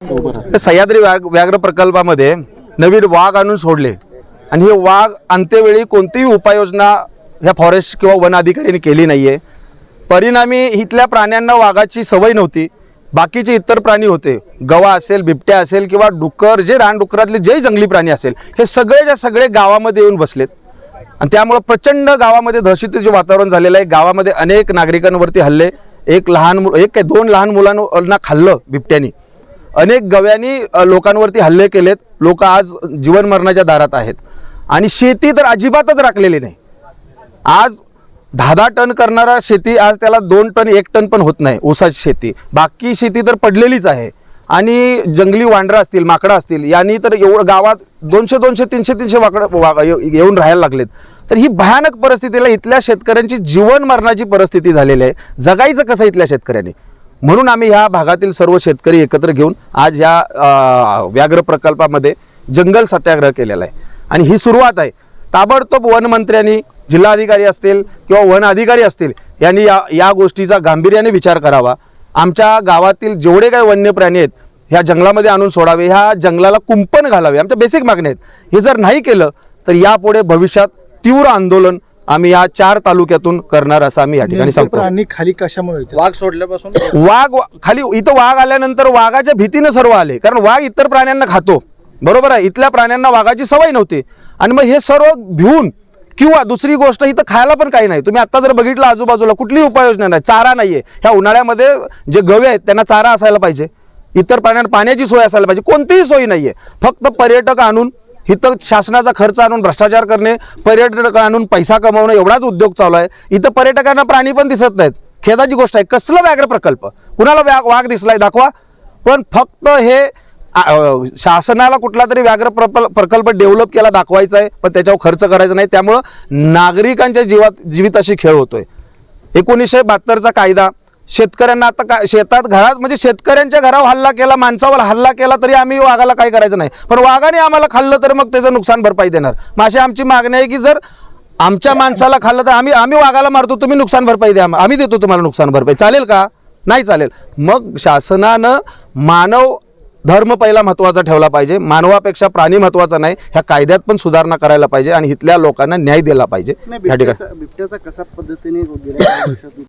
सह्याद्री व्याघ्र प्रकल्पामध्ये नवीन वाघ आणून सोडले आणि हे वाघ अंत्यवेळी कोणतीही उपाययोजना ह्या फॉरेस्ट किंवा वन अधिकाऱ्यांनी केली नाहीये। परिणामी इथल्या प्राण्यांना वाघाची सवय नव्हती, बाकीचे इतर प्राणी होते, गवा असेल, बिबट्या असेल किंवा डुक्कर, जे रानडुक्करातले जे जंगली प्राणी असेल, हे सगळेच्या सगळे गावामध्ये येऊन बसलेत आणि त्यामुळे प्रचंड गावामध्ये दहशतीचे वातावरण झालेलं आहे। गावामध्ये अनेक नागरिकांवरती हल्ले, एक काय दोन लहान मुलांना खाल्लं बिबट्यानी, अनेक गव्यांनी लोकांवरती हल्ले केलेत। लोक आज जीवन मरणाच्या दारात आहेत आणि शेती तर अजिबातच राखलेली नाही। आज 10 टन करणारा शेती आज त्याला 2 टन 1 टन पण होत नाही ऊसाची शेती, बाकी शेती तर पडलेलीच आहे। आणि जंगली वांढरं असतील, माकडं असतील, यांनी तर एवढं गावात 200 300 वाकडं येऊन राहायला लागलेत। तर ही भयानक परिस्थितीला इथल्या शेतकऱ्यांची जीवन मरणाची परिस्थिती झालेली आहे। जगायचं कसं इथल्या शेतकऱ्यांनी? म्हणून आम्ही ह्या भागातील सर्व शेतकरी एकत्र घेऊन आज या व्याघ्र प्रकल्पामध्ये जंगल सत्याग्रह केलेला आहे आणि ही सुरुवात आहे। ताबडतोब वनमंत्र्यांनी, जिल्हाधिकारी असतील किंवा वन अधिकारी असतील, यांनी या गोष्टीचा गांभीर्याने विचार करावा। आमच्या गावातील जेवढे काही वन्य प्राणी आहेत ह्या जंगलामध्ये आणून सोडावे, ह्या जंगलाला कुंपण घालावे, आमच्या बेसिक मागण्या आहेत। हे जर नाही केलं तर यापुढे भविष्यात तीव्र आंदोलन आम्ही या 4 तालुक्यातून करणार असं आम्ही या ठिकाणी सांगतो। प्राणी खाली कशामुळे वाघ सोडल्यापासून वाघ खाली इथं वाघ आल्यानंतर वाघाच्या भीतीने सर्व आले, कारण वाघ इतर प्राण्यांना खातो, बरोबर आहे। इथल्या प्राण्यांना वाघाची सवय नव्हती आणि मग हे सर्व भिवून, किंवा दुसरी गोष्ट इथं खायला पण काही नाही। तुम्ही आता जर बघितलं आजूबाजूला कुठलीही उपाययोजना नाही, चारा नाहीये। ह्या उन्हाळ्यामध्ये जे गवे आहेत त्यांना चारा असायला पाहिजे, इतर प्राण्यांना पाण्याची सोय असायला पाहिजे, कोणतीही सोय नाहीये। फक्त पर्यटक आणून इथं शासनाचा खर्च आणून भ्रष्टाचार करणे, पर्यटक आणून पैसा कमावणं, एवढाच उद्योग चालू आहे। इथं पर्यटकांना प्राणी पण दिसत नाहीत, खेदाची गोष्ट आहे। कसलं व्याघ्र प्रकल्प? कुणाला वाघ दिसलाय दाखवा। पण फक्त हे शासनाला कुठला तरी व्याघ्र प्रकल्प डेव्हलप केला दाखवायचा आहे, पण त्याच्यावर खर्च करायचा नाही। त्यामुळं नागरिकांच्या जीविताशी खेळ होतोय। 1972चा कायदा शेतकऱ्यांना आता काय शेतात घरात म्हणजे शेतकऱ्यांच्या घरावर हल्ला केला, माणसावर हल्ला केला तरी आम्ही वाघाला काय करायचं नाही, पण वाघाने आम्हाला खाल्लं तर मग त्याचं नुकसान भरपाई देणार। माझी आमची मागणी आहे की जर आमच्या माणसाला खाल्लं तर आम्ही वाघाला मारतो, तुम्ही नुकसान भरपाई द्या, आम्ही देतो तुम्हाला नुकसान भरपाई। चालेल का? नाही चालेल। मग शासनानं मानव धर्म पहिला महत्त्वाचा ठेवला पाहिजे, मानवापेक्षा प्राणी महत्त्वाचा नाही। ह्या कायद्यात पण सुधारणा करायला पाहिजे आणि इथल्या लोकांना न्याय दिला पाहिजे। या ठिकाणी बिबट्याचा कशा पद्धतीने